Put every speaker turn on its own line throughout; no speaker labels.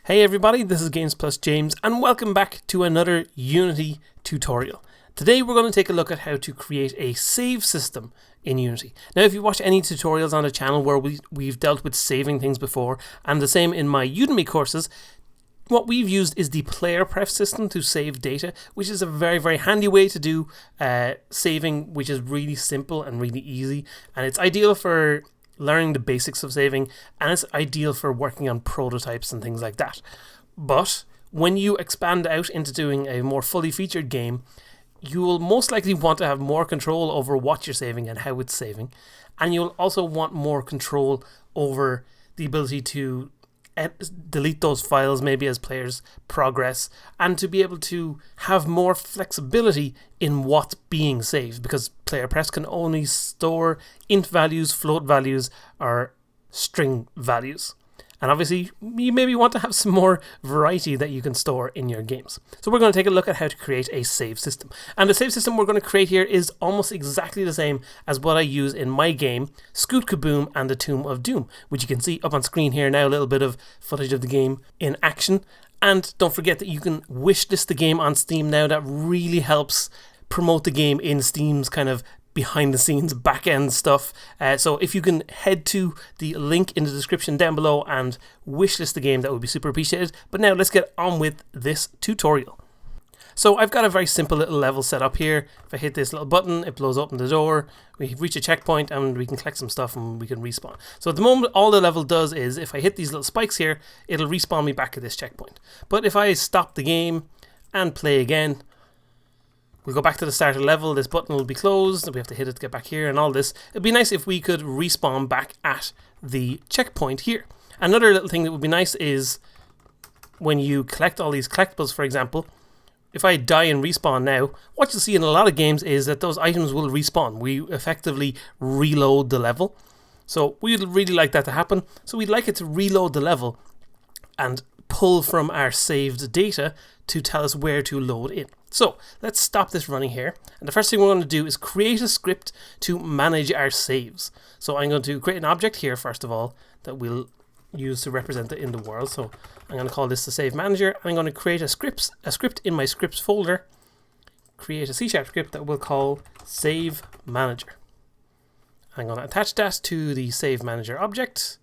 Hey everybody, this is Games Plus James and welcome back to another Unity tutorial. Today we're going to take a look at how to create a save system in Unity. Now if you watch any tutorials on the channel where we've dealt with saving things before, and the same in my Udemy courses, what we've used is the player pref system to save data, which is a very handy way to do saving, which is really simple and really easy, and it's ideal for learning the basics of saving, and it's ideal for working on prototypes and things like that. But when you expand out into doing a more fully featured game, you will most likely want to have more control over what you're saving and how it's saving, and you'll also want more control over the ability to delete those files maybe as players progress, and to be able to have more flexibility in what's being saved, because player prefs can only store int values, float values, or string values. And obviously you maybe want to have some more variety that you can store in your games. So we're going to take a look at how to create a save system. And the save system we're going to create here is almost exactly the same as what I use in my game, Scoot Kaboom and the Tomb of Doom, which you can see up on screen here now, a little bit of footage of the game in action. And don't forget that you can wishlist the game on Steam now. That really helps promote the game in Steam's kind of behind the scenes back end stuff. So if you can head to the link in the description down below and wishlist the game, that would be super appreciated. But now let's get on with this tutorial. So I've got a very simple little level set up here. If I hit this little button, it blows open the door, we reach a checkpoint and we can collect some stuff and we can respawn. So at the moment all the level does is, if I hit these little spikes here, it'll respawn me back at this checkpoint. But if I stop the game and play again, we'll go back to the start of the level, this button will be closed, we have to hit it to get back here and all this. It'd be nice if we could respawn back at the checkpoint here. Another little thing that would be nice is when you collect all these collectibles, for example, if I die and respawn now, what you'll see in a lot of games is that those items will respawn. We effectively reload the level. So we'd really like that to happen. So we'd like it to reload the level and pull from our saved data to tell us where to load in. So let's stop this running here, and the first thing we're going to do is create a script to manage our saves. So I'm going to create an object here first of all that we'll use to represent it in the world. So I'm going to call this the save manager, and I'm going to create a script in my scripts folder, create a C# script that we'll call save manager. I'm going to attach that to the save manager object.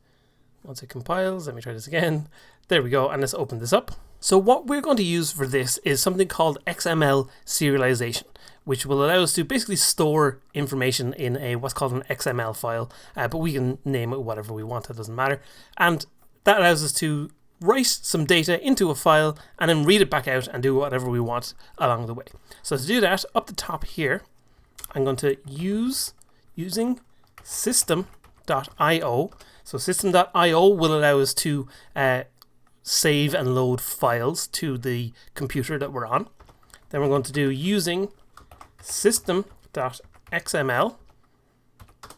Once it compiles, let me try this again. There we go, and let's open this up. So what we're going to use for this is something called XML Serialization, which will allow us to basically store information in a what's called an XML file, but we can name it whatever we want, it doesn't matter. And that allows us to write some data into a file and then read it back out and do whatever we want along the way. So to do that, up the top here, I'm going to using system.io. So system.io will allow us to save and load files to the computer that we're on. Then we're going to do using system.xml,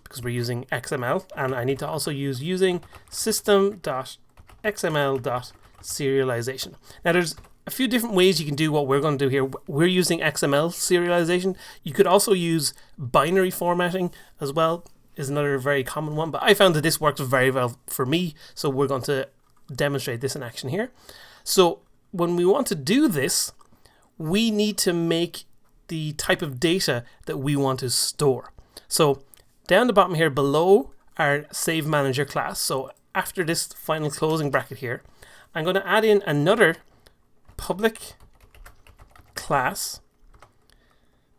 because we're using XML, and I need to also use using system.xml.serialization. Now there's a few different ways you can do what we're going to do here. We're using XML serialization. You could also use binary formatting as well, is another very common one, but I found that this works very well for me, so we're going to demonstrate this in action here. So when we want to do this, we need to make the type of data that we want to store. So down the bottom here below our save manager class, so after this final closing bracket here, I'm going to add in another public class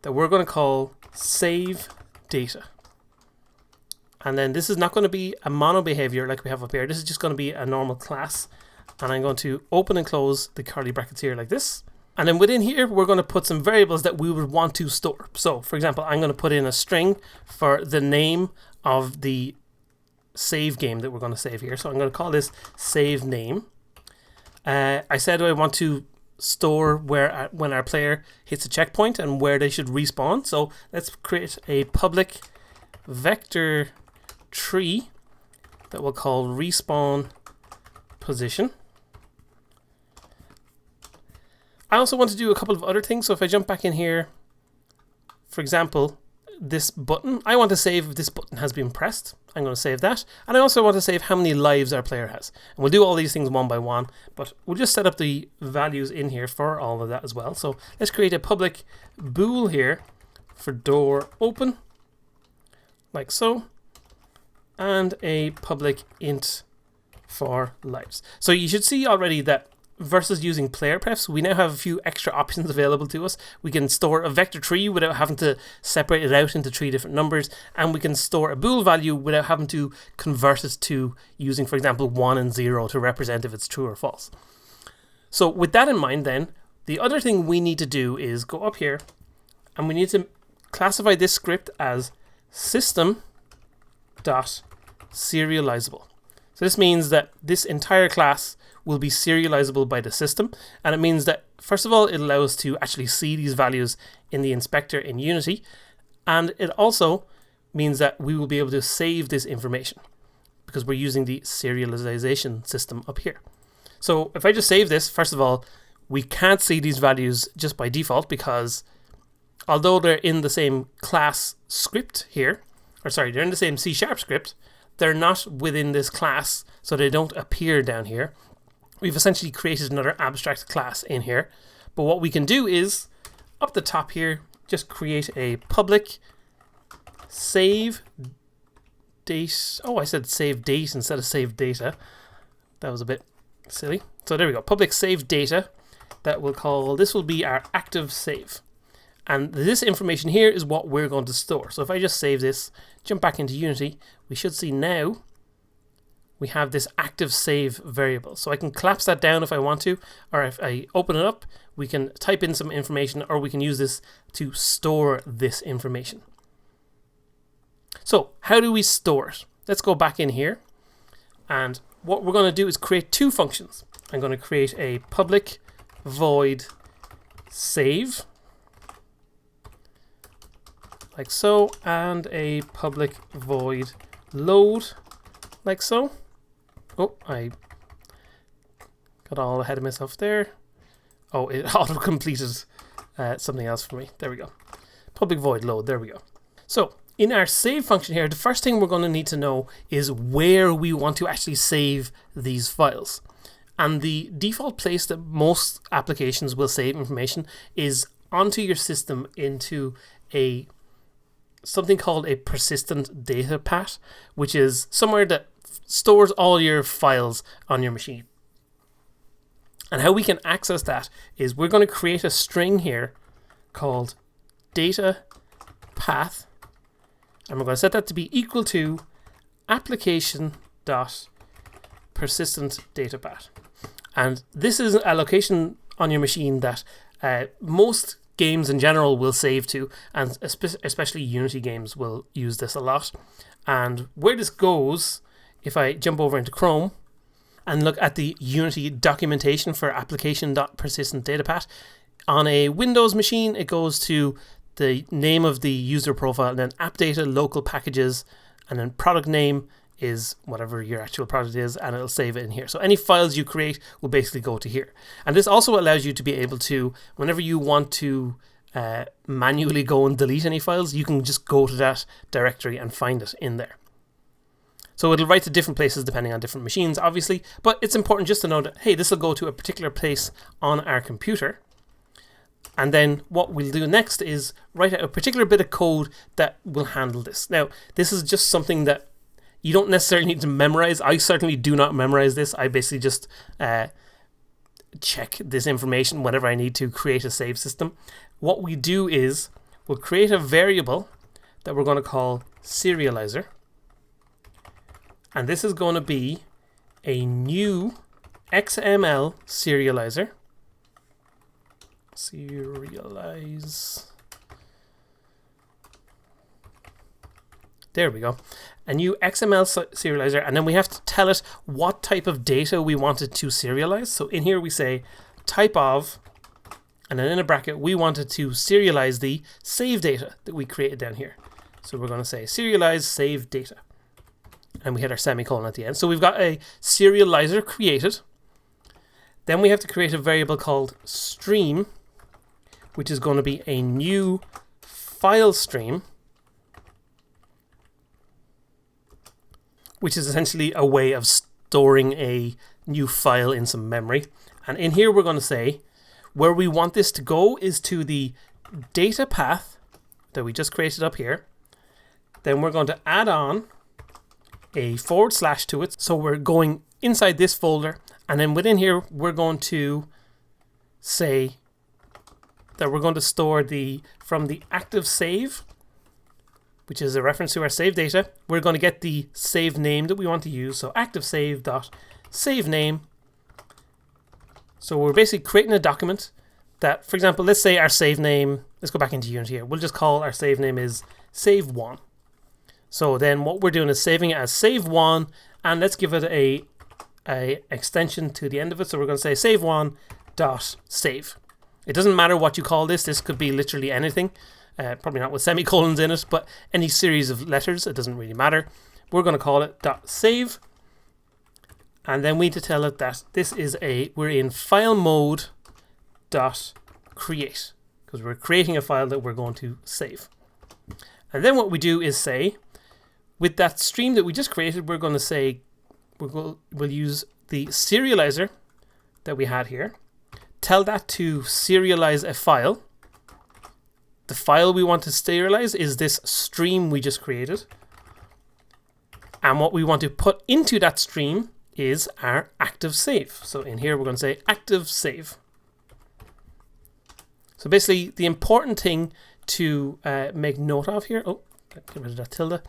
that we're going to call save data. And then this is not going to be a mono behavior like we have up here. This is just going to be a normal class. And I'm going to open and close the curly brackets here like this. And then within here, we're going to put some variables that we would want to store. So for example, I'm going to put in a string for the name of the save game that we're going to save here. So I'm going to call this save name. I said I want to store where when our player hits a checkpoint and where they should respawn. So let's create a public vector tree that we'll call respawn position. I also want to do a couple of other things. So if I jump back in here, for example, this button. I want to save if this button has been pressed. I'm going to save that. And I also want to save how many lives our player has. And we'll do all these things one by one, but we'll just set up the values in here for all of that as well. So let's create a public bool here for door open, like so, and a public int for lives. So you should see already that versus using player prefs, we now have a few extra options available to us. We can store a vector tree without having to separate it out into 3 different numbers, and we can store a bool value without having to convert it to using, for example, 1 and 0 to represent if it's true or false. So with that in mind then, the other thing we need to do is go up here and we need to classify this script as system.serializable. So this means that this entire class will be serializable by the system, and it means that first of all it allows us to actually see these values in the inspector in Unity, and it also means that we will be able to save this information because we're using the serialization system up here. So if I just save this, first of all, we can't see these values just by default because although they're in the same class script here, or sorry, they're in the same C# script, they're not within this class, so they don't appear down here. We've essentially created another abstract class in here. But what we can do is, up the top here, just create a public save date. Oh, I said save date instead of save data. That was a bit silly. So there we go. Public save data. That we'll call, this will be our active save. And this information here is what we're going to store. So if I just save this, jump back into Unity, we should see now we have this active save variable. So I can collapse that down if I want to, or if I open it up, we can type in some information, or we can use this to store this information. So how do we store it? Let's go back in here. And what we're going to do is create 2 functions. I'm going to create a public void save, like so, and a public void load, like so. Oh, I got all ahead of myself there. Oh, it auto-completed something else for me. There we go. Public void load, there we go. So in our save function here, the first thing we're going to need to know is where we want to actually save these files. And the default place that most applications will save information is onto your system into something called a persistent data path, which is somewhere that stores all your files on your machine. And how we can access that is we're going to create a string here called data path, and we're going to set that to be equal to application.persistent data path. And this is a location on your machine that most games in general will save to, and especially Unity games will use this a lot. And where this goes, if I jump over into Chrome and look at the Unity documentation for application.persistent data path, on a Windows machine it goes to the name of the user profile, and then app data, local packages, and then product name is whatever your actual product is, and it'll save it in here. So any files you create will basically go to here. And this also allows you to be able to, whenever you want to manually go and delete any files, you can just go to that directory and find it in there. So it'll write to different places depending on different machines, obviously, but it's important just to know that, hey, this will go to a particular place on our computer. And then what we'll do next is write out a particular bit of code that will handle this. Now, this is just something that you don't necessarily need to memorize. I certainly do not memorize this. I basically just check this information whenever I need to create a save system. What we do is we'll create a variable that we're going to call serializer. And this is going to be a new XML serializer. Serialize. There we go. A new XML serializer, and then we have to tell it what type of data we want it to serialize. So in here we say type of, and then in a bracket we wanted to serialize the save data that we created down here. So we're going to say serialize save data, and we hit our semicolon at the end. So we've got a serializer created. Then we have to create a variable called stream, which is going to be a new file stream. which is essentially a way of storing a new file in some memory. And in here we're going to say where we want this to go is to the data path that we just created up here. Then we're going to add on a / to it. So we're going inside this folder, and then within here we're going to say that we're going to store from the active save, which is a reference to our save data. We're going to get the save name that we want to use. So active save dot save name. So we're basically creating a document that, for example, let's say our save name, let's go back into Unity here. We'll just call our save name is save1. So then what we're doing is saving it as save1, and let's give it a extension to the end of it. So we're going to say save1 dot save. It doesn't matter what you call this. This could be literally anything. Probably not with semicolons in it, but any series of letters, it doesn't really matter. We're going to call it dot save. And then we need to tell it that this is we're in file mode dot create, because we're creating a file that we're going to save. And then what we do is say, with that stream that we just created, we're going to say, we'll use the serializer that we had here. Tell that to serialize a file. The file we want to serialize is this stream we just created. And what we want to put into that stream is our active save. So in here we're going to say active save. So basically the important thing to make note of here, get rid of that tilde.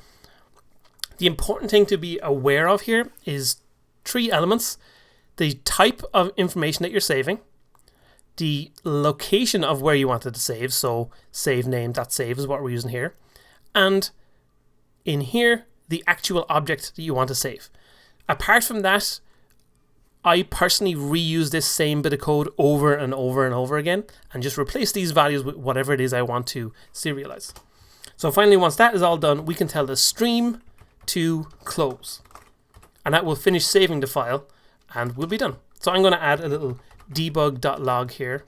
The important thing to be aware of here is 3 elements: the type of information that you're saving, the location of where you wanted to save, so save name.save is what we're using here, and in here the actual object that you want to save. Apart from that, I personally reuse this same bit of code over and over and over again and just replace these values with whatever it is I want to serialize. So finally, once that is all done, we can tell the stream to close, and that will finish saving the file and we'll be done. So I'm going to add a little debug.log here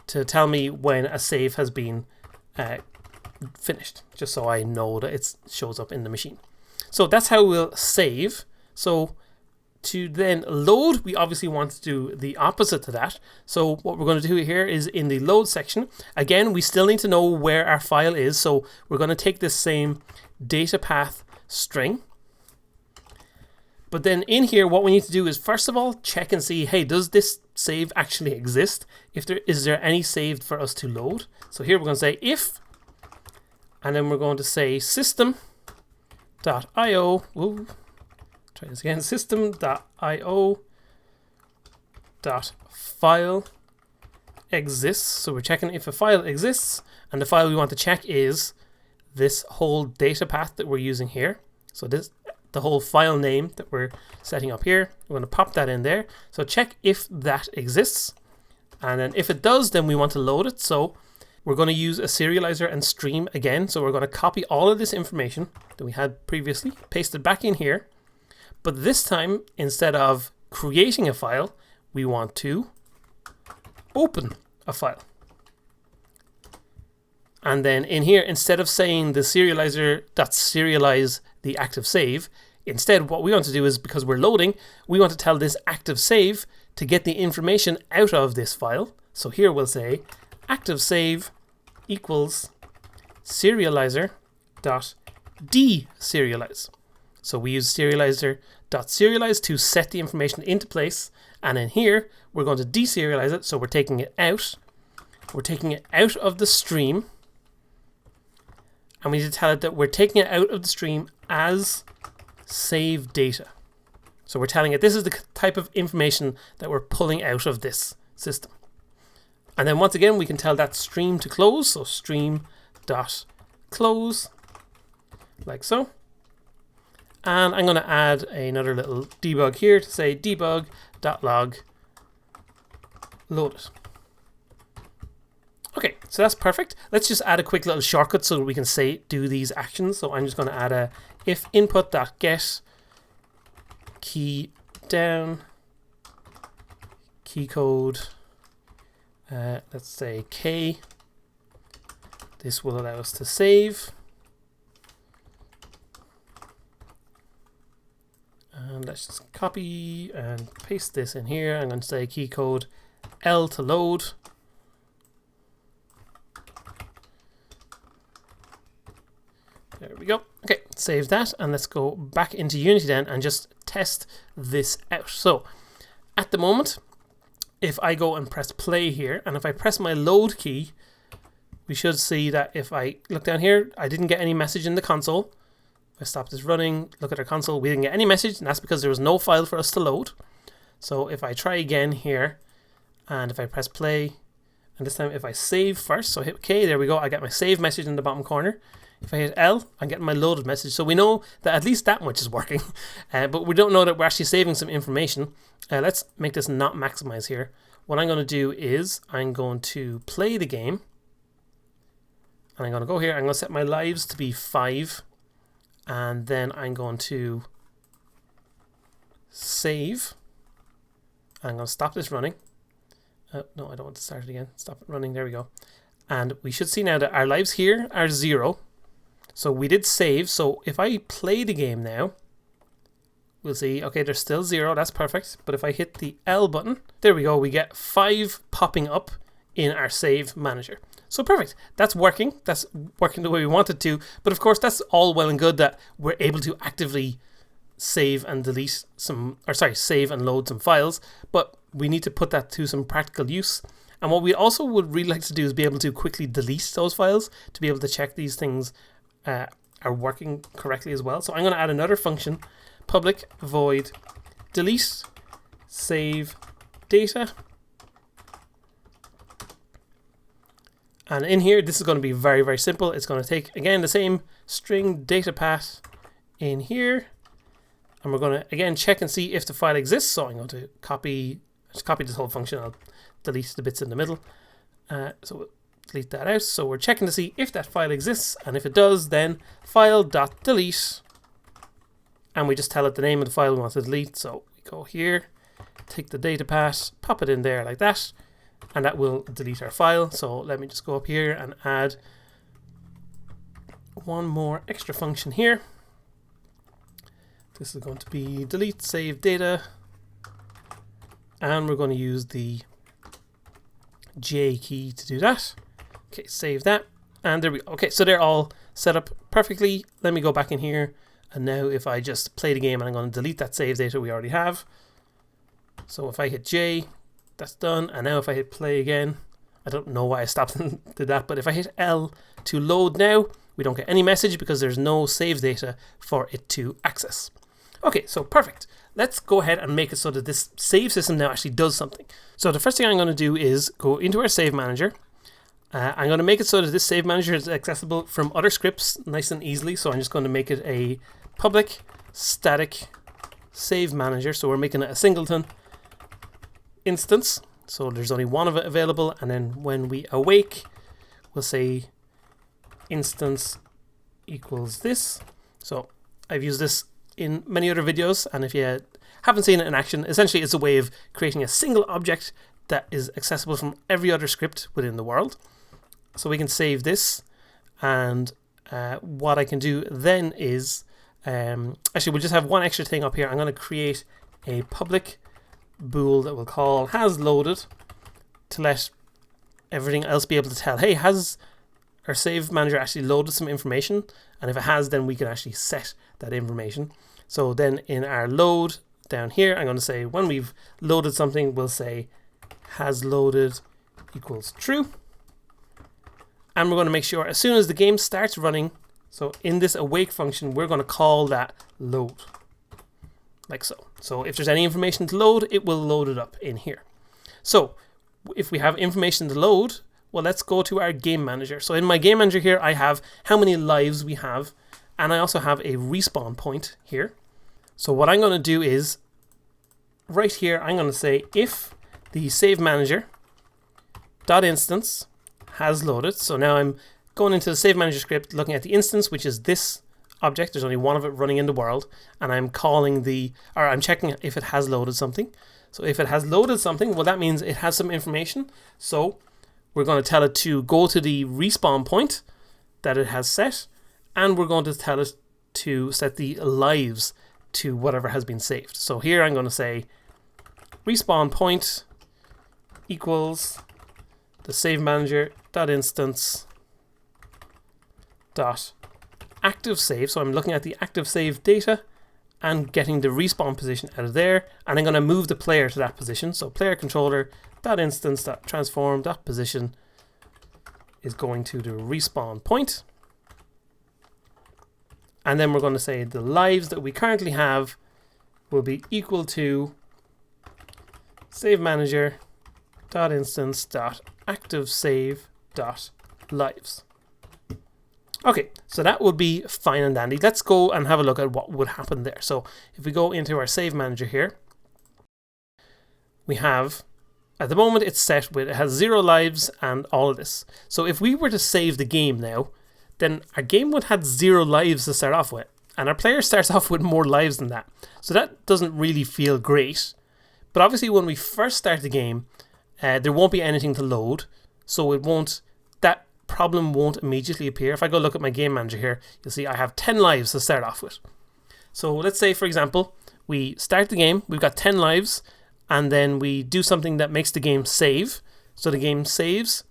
to tell me when a save has been finished, just so I know that it shows up in the machine. So that's how we'll save. So to then load, we obviously want to do the opposite to that. So what we're going to do here is in the load section, again, we still need to know where our file is. So we're going to take this same data path string. But then in here, what we need to do is first of all, check and see, hey, does this save actually exist? Is there any saved for us to load? So here we're going to say if, and then we're going to say system.io, try this again, system.io file exists. So we're checking if a file exists, and the file we want to check is this whole data path that we're using here. So this, the whole file name that we're setting up here, we're going to pop that in there. So check if that exists, and then if it does, then we want to load it. So we're going to use a serializer and stream again. So we're going to copy all of this information that we had previously, paste it back in here. But this time, instead of creating a file, we want to open a file. And then in here, instead of saying the serializer.serialize the active save, instead what we want to do is, because we're loading, we want to tell this active save to get the information out of this file. So here we'll say active save equals serializer.deserialize. So we use serializer.serialize to set the information into place, and in here we're going to deserialize it. So we're taking it out. We're taking it out of the stream, and we need to tell it that we're taking it out of the stream as save data. So we're telling it this is the type of information that we're pulling out of this system. And then once again, we can tell that stream to close. So stream.close, like so. And I'm going to add another little debug here to say debug.log load it. Okay, so that's perfect. Let's just add a quick little shortcut so that we can do these actions. So I'm just going to add a if input.get key down key code, let's say K. This will allow us to save. let's just copy and paste this in here. I'm going to say key code L to load. There we go. Okay, save that, and let's go back into Unity then and just test this out. So at the moment, if I go and press play here, and if I press my load key, we should see that if I look down here, I didn't get any message in the console. If I stop this running, look at our console, we didn't get any message, and that's because there was no file for us to load. So if I try again here, and if I press play, and this time if I save first, so hit K, there we go, I get my save message in the bottom corner. If I hit L, I'm getting my loaded message. So we know that at least that much is working, but we don't know that we're actually saving some information. Let's make this not maximize here. What I'm going to do is I'm going to play the game, and I'm going to go here. I'm going to set my lives to be 5, and then I'm going to save. I'm going to stop this running. No, I don't want to start it again. Stop it running. There we go. And we should see now that our lives here are 0. So we did save. So if I play the game now, we'll see, okay, there's still 0. That's perfect. But if I hit the L button, there we go. We get 5 popping up in our save manager. So perfect. That's working. That's working the way we want it to. But of course, that's all well and good that we're able to actively save and delete some, or sorry, save and load some files. But we need to put that to some practical use. And what we also would really like to do is be able to quickly delete those files to be able to check these things are working correctly as well. So I'm going to add another function, public void delete save data. And in here, this is going to be very, very simple. It's going to take, again, the same string data path in here. And we're going to, again, check and see if the file exists. So I'm going to just copy this whole function. I'll delete the bits in the middle. So we'll delete that out. So we're checking to see if that file exists. And if it does, then file.delete. And we just tell it the name of the file we want to delete. So we go here, take the data path, pop it in there like that. And that will delete our file. So let me just go up here and add one more extra function here. This is going to be delete save data. And we're going to use the J key to do that. Okay, save that. And there we go. Okay, so they're all set up perfectly. Let me go back in here. And now if I just play the game, and I'm going to delete that save data we already have. So if I hit J, that's done. And now if I hit play again, I don't know why I stopped and did that, but if I hit L to load now, we don't get any message because there's no save data for it to access. Okay, so perfect. Let's go ahead and make it so that this save system now actually does something. So the first thing I'm going to do is go into our save manager. I'm going to make it so that this save manager is accessible from other scripts nice and easily. So I'm just going to make it a public static save manager. So we're making it a singleton instance. So there's only one of it available. And then when we awake, we'll say instance equals this. So I've used this in many other videos, and if you haven't seen it in action, essentially it's a way of creating a single object that is accessible from every other script within the world. So we can save this, and what I can do then is actually we'll just have one extra thing up here. I'm going to create a public bool that we'll call has loaded to let everything else be able to tell, hey, has our save manager actually loaded some information? And if it has, then we can actually set that information. So then in our load down here, I'm going to say when we've loaded something, we'll say has loaded equals true. And we're going to make sure as soon as the game starts running, so in this awake function, we're going to call that load, like so. So if there's any information to load, it will load it up in here. So if we have information to load, well, let's go to our game manager. So in my game manager here, I have how many lives we have, and I also have a respawn point here. So what I'm going to do is right here, I'm going to say if the save manager dot instance has loaded. So now I'm going into the save manager script, looking at the instance, which is this object. There's only one of it running in the world, and I'm calling I'm checking if it has loaded something. So if it has loaded something, well, that means it has some information. So we're going to tell it to go to the respawn point that it has set, and we're going to tell it to set the lives to whatever has been saved. So here I'm going to say respawn point equals the save manager dot instance dot active save. So I'm looking at the active save data and getting the respawn position out of there, and I'm going to move the player to that position. So player controller dot instance dot transform dot position is going to the respawn point, and then we're going to say the lives that we currently have will be equal to save manager dot instance dot active save dot lives. Okay, so that would be fine and dandy. Let's go and have a look at what would happen there. So if we go into our save manager here, we have, at the moment it's set with, it has 0 lives and all of this. So if we were to save the game now, then our game would have 0 lives to start off with, and our player starts off with more lives than that. So that doesn't really feel great. But obviously when we first start the game, there won't be anything to load, so that problem won't immediately appear. If I go look at my game manager here, you'll see I have 10 lives to start off with. So let's say, for example, we start the game, we've got 10 lives, and then we do something that makes the game save. So the game saves,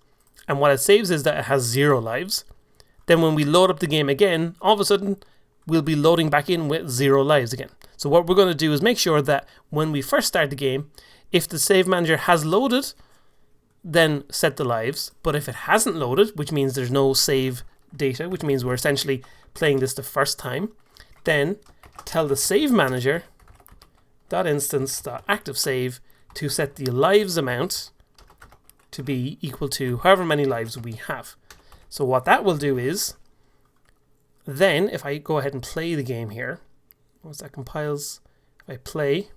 and what it saves is that it has 0 lives. Then when we load up the game again, all of a sudden we'll be loading back in with 0 lives again. So what we're going to do is make sure that when we first start the game, if the save manager has loaded, then set the lives. But if it hasn't loaded, which means there's no save data, which means we're essentially playing this the first time, then tell the save manager dot instance dot active save to set the lives amount to be equal to however many lives we have. So what that will do is, then if I go ahead and play the game here, once that compiles, if I play,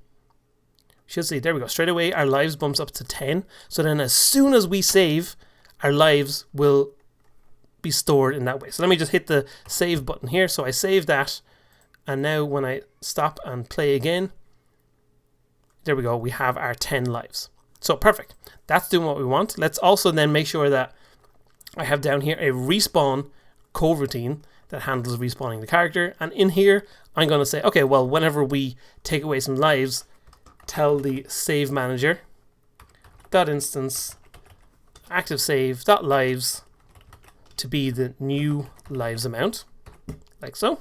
should see, there we go, straight away our lives bumps up to 10. So then as soon as we save, our lives will be stored in that way. So let me just hit the save button here. So I save that, and now when I stop and play again, there we go, we have our 10 lives. So perfect, that's doing what we want. Let's also then make sure that I have down here a respawn coroutine that handles respawning the character, and in here I'm going to say, okay, well, whenever we take away some lives, tell the save manager dot instance active save dot lives to be the new lives amount, like so.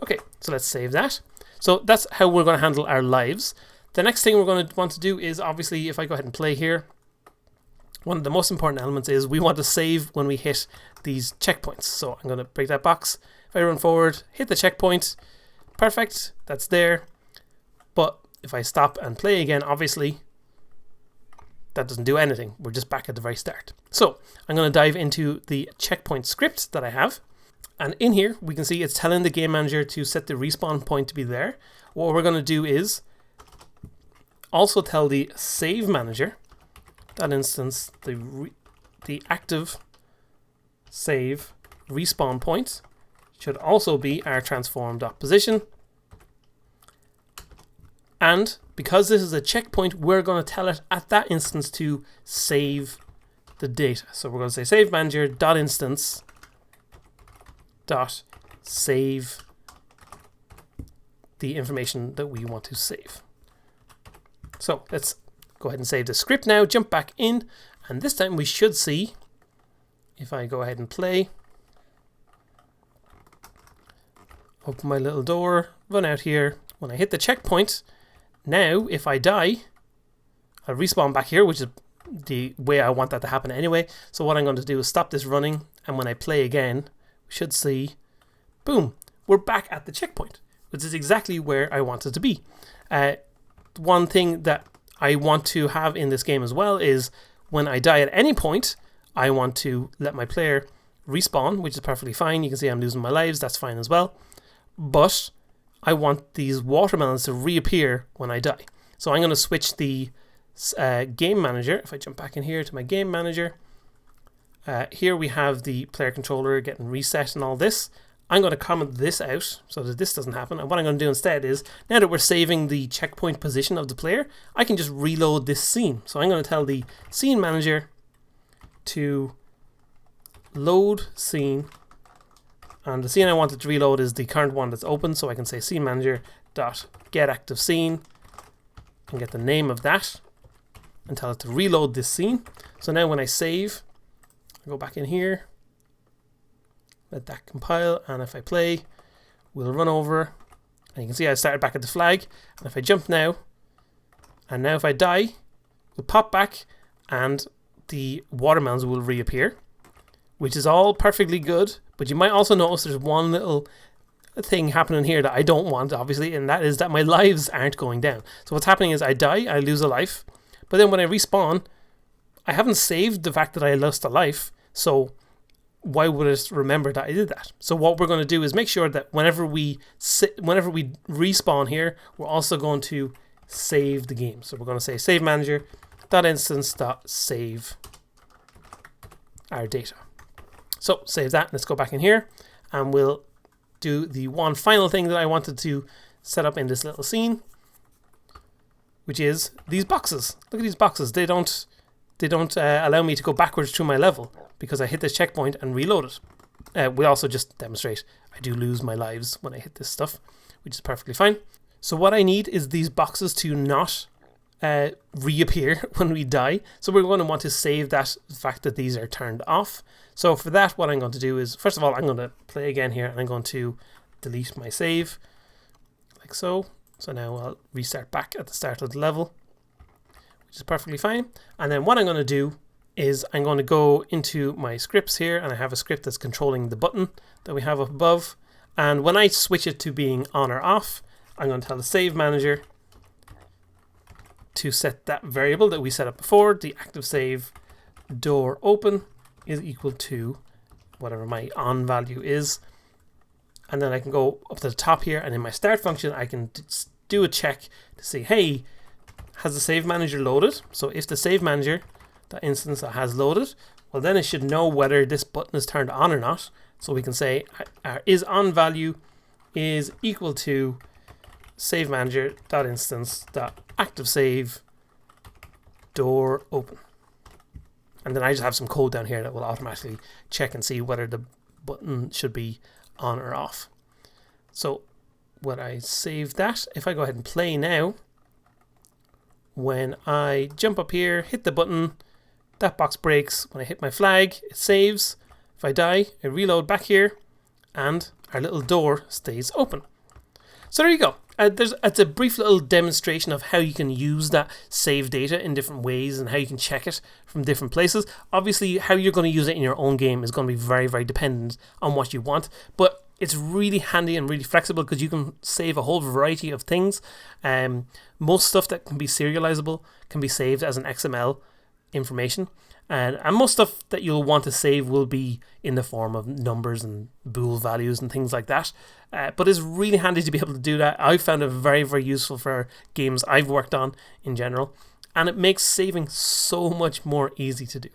Okay, so let's save that. So that's how we're going to handle our lives. The next thing we're going to want to do is, obviously, if I go ahead and play here, one of the most important elements is we want to save when we hit these checkpoints. So I'm going to break that box. If I run forward, hit the checkpoint, perfect, that's there. But if I stop and play again, obviously, that doesn't do anything. We're just back at the very start. So I'm going to dive into the checkpoint script that I have. And in here, we can see it's telling the game manager to set the respawn point to be there. What we're going to do is also tell the save manager, that instance, the active save respawn point should also be our transform.position. And because this is a checkpoint, we're going to tell it at that instance to save the data. So we're going to say save manager dot instance dot save the information that we want to save. So let's go ahead and save the script now, jump back in, and this time we should see, if I go ahead and play, open my little door, run out here, when I hit the checkpoint, now if I die, I'll respawn back here, which is the way I want that to happen anyway. So what I'm going to do is stop this running, and when I play again, we should see, boom, we're back at the checkpoint, which is exactly where I want it to be. One thing that I want to have in this game as well is when I die at any point, I want to let my player respawn, which is perfectly fine. You can see I'm losing my lives, that's fine as well. But I want these watermelons to reappear when I die. So I'm going to switch the game manager. If I jump back in here to my game manager, here we have the player controller getting reset and all this. I'm going to comment this out so that this doesn't happen. And what I'm going to do instead is, now that we're saving the checkpoint position of the player, I can just reload this scene. So I'm going to tell the scene manager to load scene. And the scene I wanted to reload is the current one that's open. So I can say scene manager Save.getActiveScene and get the name of that and tell it to reload this scene. So now when I save, I go back in here, let that compile, and if I play, we'll run over, and you can see I started back at the flag, and if I jump now, and now if I die, we'll pop back, and the watermelons will reappear, which is all perfectly good, but you might also notice there's one little thing happening here that I don't want, obviously, and that is that my lives aren't going down. So what's happening is I die, I lose a life, but then when I respawn, I haven't saved the fact that I lost a life, so why would it remember that I did that? So what we're going to do is make sure that whenever we respawn here, we're also going to save the game. So we're going to say save manager .instance.save our data. So save that. Let's go back in here and we'll do the one final thing that I wanted to set up in this little scene, which is these boxes. Look at these boxes. They don't allow me to go backwards through my level because I hit this checkpoint and reload it. We also just demonstrate I do lose my lives when I hit this stuff, which is perfectly fine. So what I need is these boxes to not reappear when we die. So we're going to want to save that fact that these are turned off. So for that, what I'm going to do is, first of all, I'm going to play again here and I'm going to delete my save like so. So now I'll restart back at the start of the level, which is perfectly fine. And then what I'm going to do is I'm going to go into my scripts here, and I have a script that's controlling the button that we have up above. And when I switch it to being on or off, I'm going to tell the save manager to set that variable that we set up before, the active save door open is equal to whatever my on value is. And then I can go up to the top here, and in my start function, I can do a check to see, hey, has the save manager loaded? So if the save manager, that instance that has loaded, well then it should know whether this button is turned on or not. So we can say our is on value is equal to save manager dot instance dot active save door open. And then I just have some code down here that will automatically check and see whether the button should be on or off. So when I save that, if I go ahead and play now, when I jump up here, hit the button, that box breaks. When I hit my flag, it saves. If I die, I reload back here, and our little door stays open. So there you go. It's a brief little demonstration of how you can use that save data in different ways and how you can check it from different places. Obviously, how you're going to use it in your own game is going to be very, very dependent on what you want, but it's really handy and really flexible because you can save a whole variety of things. Most stuff that can be serializable can be saved as an XML information, and most stuff that you'll want to save will be in the form of numbers and bool values and things like that. But it's really handy to be able to do that. I found it very, very useful for games I've worked on in general, and it makes saving so much more easy to do.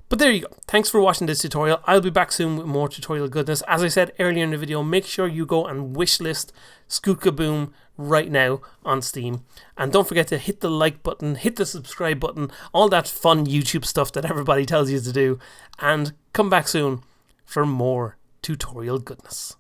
But there you go. Thanks for watching this tutorial. I'll be back soon with more tutorial goodness. As I said earlier in the video, make sure you go and wishlist Scoot Kaboom right now on Steam. And don't forget to hit the like button, hit the subscribe button, all that fun YouTube stuff that everybody tells you to do. And come back soon for more tutorial goodness.